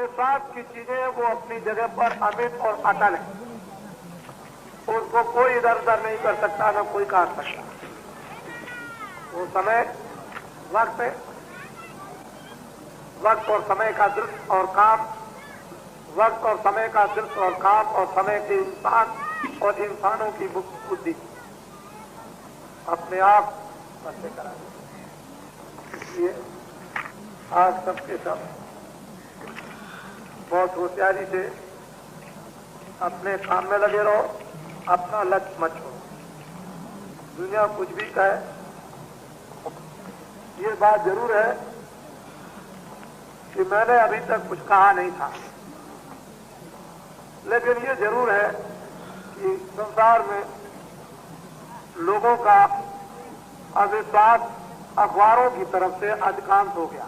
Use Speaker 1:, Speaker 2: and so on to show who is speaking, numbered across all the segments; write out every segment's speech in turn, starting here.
Speaker 1: अविश्वास की चीजें वो अपनी जगह पर अमिट और अटल है, उसको कोई इधर उधर नहीं कर सकता, न कोई काट सकता। वो समय वक्त है, वक्त और समय का दृश्य और काम, वक्त और समय का दृश्य और काम, और समय के इंसान और इंसानों की बुद्धि अपने आप बनते करा। इसलिए आज सबके सब बहुत होशियारी से अपने काम में लगे रहो, अपना लक्ष्य मत छोड़ो। दुनिया कुछ भी कहे, ये बात जरूर है कि मैंने अभी तक कुछ कहा नहीं था, लेकिन ये जरूर है कि संसार में लोगों का अविश्वास अखबारों की तरफ से अधिकांश हो गया।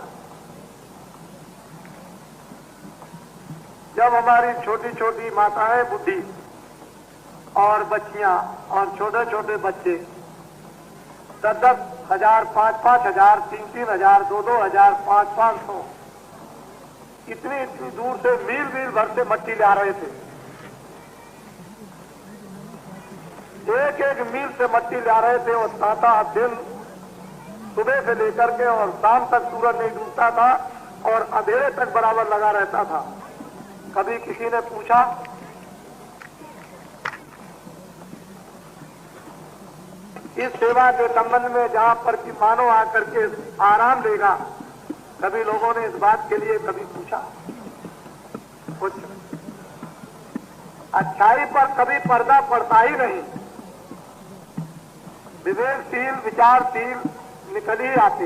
Speaker 1: जब हमारी छोटी छोटी माताएं बुद्धि और बच्चियां और छोटे छोटे बच्चे 10-10 हजार, 5-5 हजार, 3-3 हजार, 2-2 हजार, 5-500 इतनी इतनी दूर से मील मील भर से मट्टी ला रहे थे। एक एक मील से मट्टी ला रहे थे और साता दिन सुबह से लेकर के और शाम तक सूरज नहीं डूबता था और अंधेरे तक बराबर लगा रहता था। कभी किसी ने पूछा इस सेवा के संबंध में जहां पर कि मानव आकर के आराम लेगा, कभी लोगों ने इस बात के लिए कभी पूछा? कुछ अच्छाई पर कभी पर्दा पड़ता ही नहीं। विवेकशील विचारशील निकल ही आते।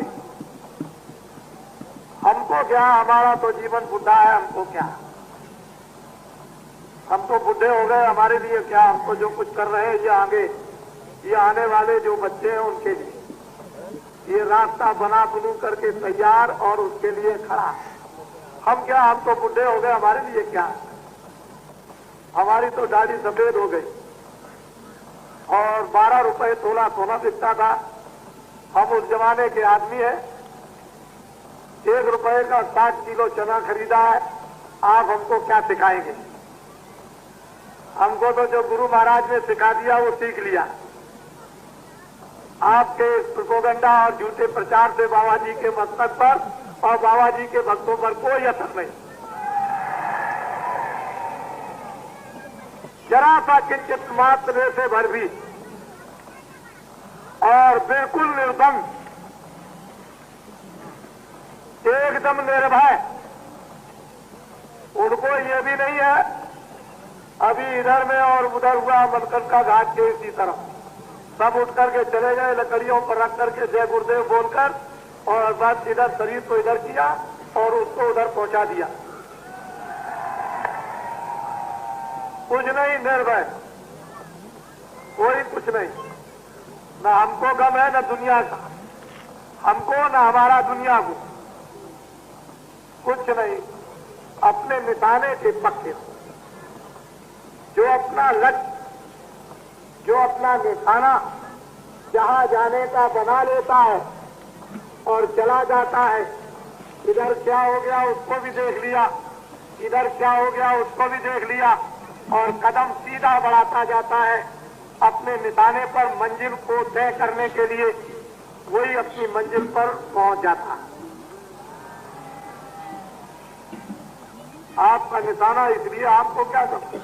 Speaker 1: हमको क्या, हमारा तो जीवन बुढ़ा है, हमको क्या, हम तो बुढ़े हो गए, हमारे लिए क्या, हमको जो कुछ कर रहे हैं ये आगे ये आने वाले जो बच्चे हैं उनके लिए ये रास्ता बना बनू करके तैयार और उसके लिए खड़ा। हम क्या, हम तो बुढ़े हो गए, हमारे लिए क्या, हमारी तो दाढ़ी सफेद हो गई और 12 रुपए तोला सोना बिकता था। हम उस जमाने के आदमी हैं। 1 रुपए का 60 किलो चना खरीदा है। आप हमको क्या सिखाएंगे? हमको तो जो गुरु महाराज ने सिखा दिया वो सीख लिया। आपके प्रोपेगेंडा और झूठे प्रचार से बाबा जी के मस्तक पर और बाबा जी के भक्तों पर कोई असर नहीं। जरा सा किंचित मात्र से भर भी और बिल्कुल निर्बंध, एकदम निर्भय। उनको ये भी नहीं है अभी इधर में और उधर हुआ मलकन का घाट के इसी तरफ सब उठ करके चले गए, लकड़ियों पर रख करके जय गुरुदेव बोलकर, और बस इधर शरीर को इधर किया और उसको उधर पहुंचा दिया। कुछ नहीं, निर्भय, कोई कुछ नहीं। न हमको गम है न दुनिया का, हमको न हमारा दुनिया को, कुछ नहीं। अपने मिटाने के पक्के, जो अपना लक्ष्य, जो अपना निशाना जहां जाने का बना लेता है और चला जाता है। इधर क्या हो गया उसको भी देख लिया, इधर क्या हो गया उसको भी देख लिया, और कदम सीधा बढ़ाता जाता है अपने निशाने पर। मंजिल को तय करने के लिए वही अपनी मंजिल पर पहुंच जाता है। आपका निशाना, इसलिए आपको क्या करते,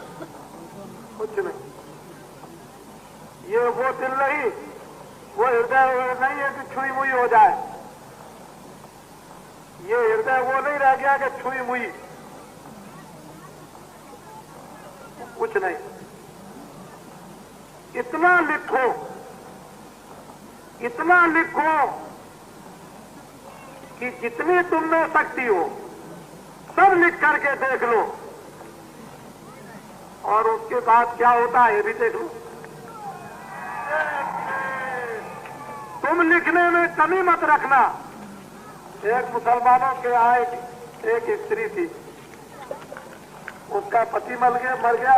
Speaker 1: कुछ नहीं। ये वो दिल नहीं, वो हृदय नहीं है कि छुई मुई हो जाए। ये हृदय वो नहीं रह गया कि छुई मुई, कुछ नहीं। इतना लिखो, इतना लिखो कि जितनी तुम में शक्ति हो सब लिख करके देख लो, और उसके बाद क्या होता है ये भी देख लो। तुम लिखने में कमी मत रखना। एक मुसलमानों के यहाँ एक स्त्री थी, उसका पति मर गया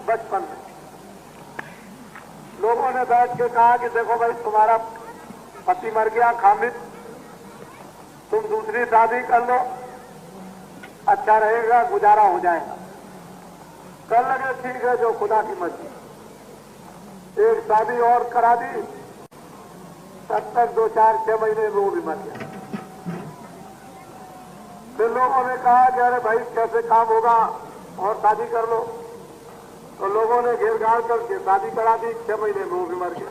Speaker 1: बचपन में। लोगों ने बैठ के कहा कि देखो भाई, तुम्हारा पति मर गया खामिद, तुम दूसरी शादी कर लो। अच्छा रहेगा, गुजारा हो जाएगा। कर लगे ठीक है, जो खुदा की मर्जी। एक शादी और करा दी, तब तक 2-4-6 महीने वो भी मर गया। फिर लोगों ने कहा कि अरे भाई कैसे काम होगा, और शादी कर लो। तो लोगों ने घेर घाड़ करके शादी करा दी, 6 महीने में वो भी मर गया।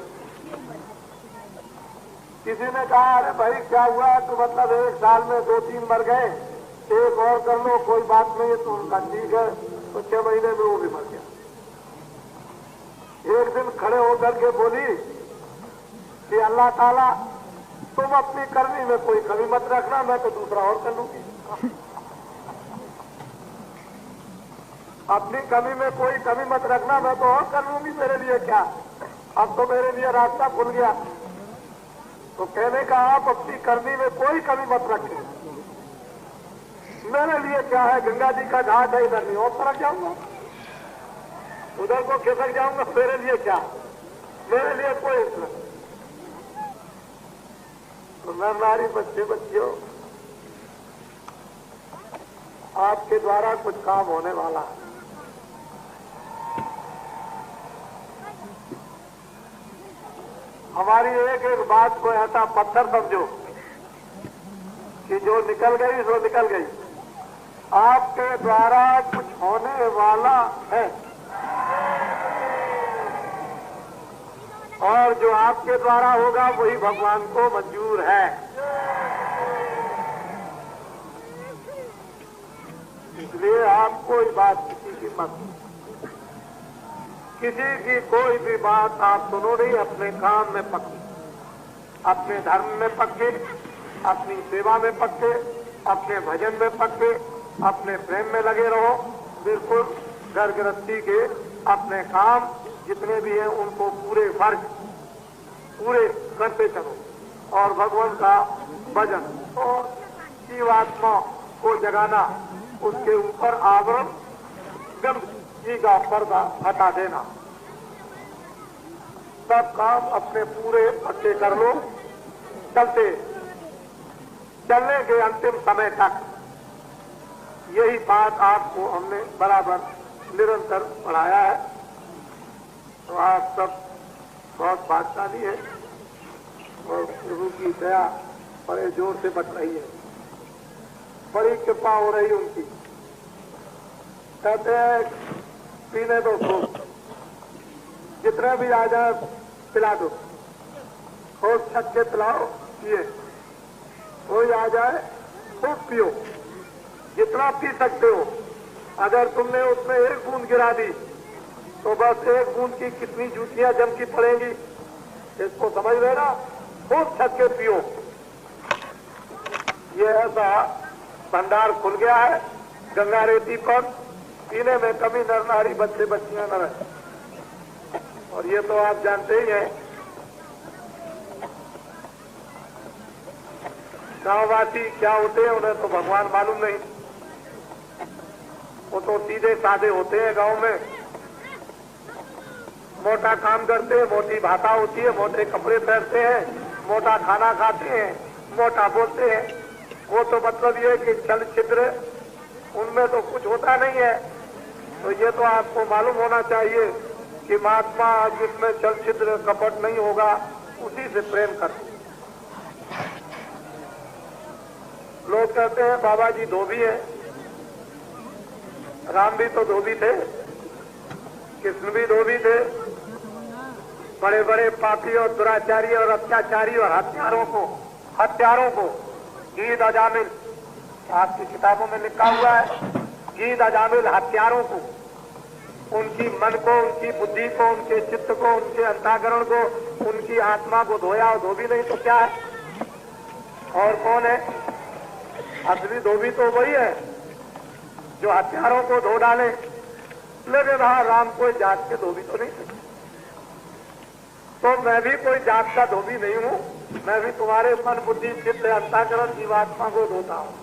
Speaker 1: किसी ने कहा अरे भाई क्या हुआ, तो मतलब 1 साल में 2-3 मर गए, एक और कर लो, कोई बात नहीं है। तो उनका ठीक है, तो 6 महीने में वो भी मर गया। एक दिन खड़े होकर के बोली कि अल्लाह ताला तुम अपनी करनी में कोई कमी मत रखना, मैं तो दूसरा और कर लूंगी। अपनी कमी में कोई कमी मत रखना, मैं तो और कर लूंगी, मेरे लिए क्या, अब तो मेरे लिए रास्ता खुल गया। तो कहने का आप अपनी करनी में कोई कमी मत रखें, मेरे लिए क्या है, गंगा जी का घाट है, इधर नहीं और तरफ जाऊंगा, उधर को खिसक जाऊंगा, मेरे लिए क्या, मेरे लिए कोई इसमें। तो नर नारी बच्चे बच्चियों, आपके द्वारा कुछ काम होने वाला है। हमारी एक एक बात को ऐसा पत्थर समझो कि जो निकल गई सो निकल गई। आपके द्वारा कुछ होने वाला है, और जो आपके द्वारा होगा वही भगवान को मंजूर है। इसलिए आप कोई बात किसी की मत, किसी की कोई भी बात आप सुनो नहीं, अपने काम में पक्के, अपने धर्म में पक्के, अपनी सेवा में पक्के, अपने भजन में पक्के, अपने प्रेम में लगे रहो। बिल्कुल घर गृहस्थी के अपने काम जितने भी हैं उनको पूरे फर्ज पूरे करते चलो, और भगवान का भजन और जीवात्मा को जगाना, उसके ऊपर आवरण गंदगी का पर्दा हटा देना। सब काम अपने पूरे पक्के कर लो, चलने के अंतिम समय तक। यही बात आपको हमने बराबर निरंतर पढ़ाया है। तो आप सब बहुत भाग्यशाली है, और प्रभु की दया बड़े जोर से बढ़ रही है, बड़ी कृपा हो रही उनकी। कहते हैं पीने दो खूब, जितने भी आ जाए पिला दो, खूब छक के पिलाओ, पिए। कोई आ जाए खूब पियो, जितना पी सकते हो। अगर तुमने उसमें 1 बूंद गिरा दी तो बस 1 बूंद की कितनी जूतियां जम की पड़ेंगी, इसको समझ लेना। खूब छक के पियो। ये ऐसा भंडार खुल गया है गंगा रेती पर, पीने में कभी नर नारी बच्चे बच्चियां न रहे। और ये तो आप जानते ही हैं, गांववासी क्या होते हैं उन्हें तो भगवान मालूम नहीं। वो तो सीधे साधे होते हैं, गांव में मोटा काम करते हैं, मोटी भाषा होती है, मोटे कपड़े पहनते हैं, मोटा खाना खाते हैं, मोटा बोलते हैं। वो तो मतलब ये कि छल छिद्र उनमें तो कुछ होता नहीं है। तो ये तो आपको मालूम होना चाहिए कि महात्मा जिसमें छल छिद्र कपट नहीं होगा उसी से प्रेम करते। लोग कहते हैं बाबा जी धोबी है, राम भी तो धोबी थे, कृष्ण भी धोबी थे। बड़े बड़े पापी और दुराचारी और अत्याचारी और हत्यारों को गीद अजामिल, आपकी किताबों में लिखा हुआ है, गीद अजामिल हत्यारों को, उनकी मन को, उनकी बुद्धि को, उनके चित्त को, उनके अंतःकरण को, उनकी आत्मा को धोया। और धोबी नहीं तो क्या है, और कौन है? असली धोबी तो वही है जो हत्यारों को धो डाले। लेकिन हाँ, राम कोई जात के धोबी तो नहीं थे। तो मैं भी कोई जात का धोबी नहीं हूँ, मैं भी तुम्हारे मन बुद्धि चित्त अंतःकरण जीवात्मा को धोता हूँ।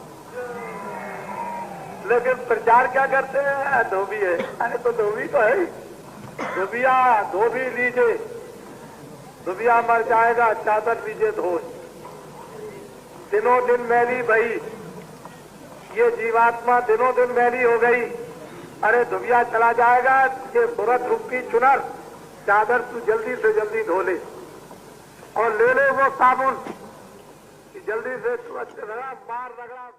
Speaker 1: लेकिन प्रचार क्या करते हैं? धोबी है। अरे तो धोबी तो है, धोबिया धोबी लीजिए, धोबिया मर जाएगा, चादर लीजिए धो। दिनों दिन मैली भई, ये जीवात्मा दिनों दिन मैली हो गई, अरे दुबिया चला जाएगा, ये बुरत रूपी चुनर चादर तू जल्दी से जल्दी धो ले और ले ले वो साबुन कि जल्दी से तू अच्छे रगड़ा मार रगड़ा।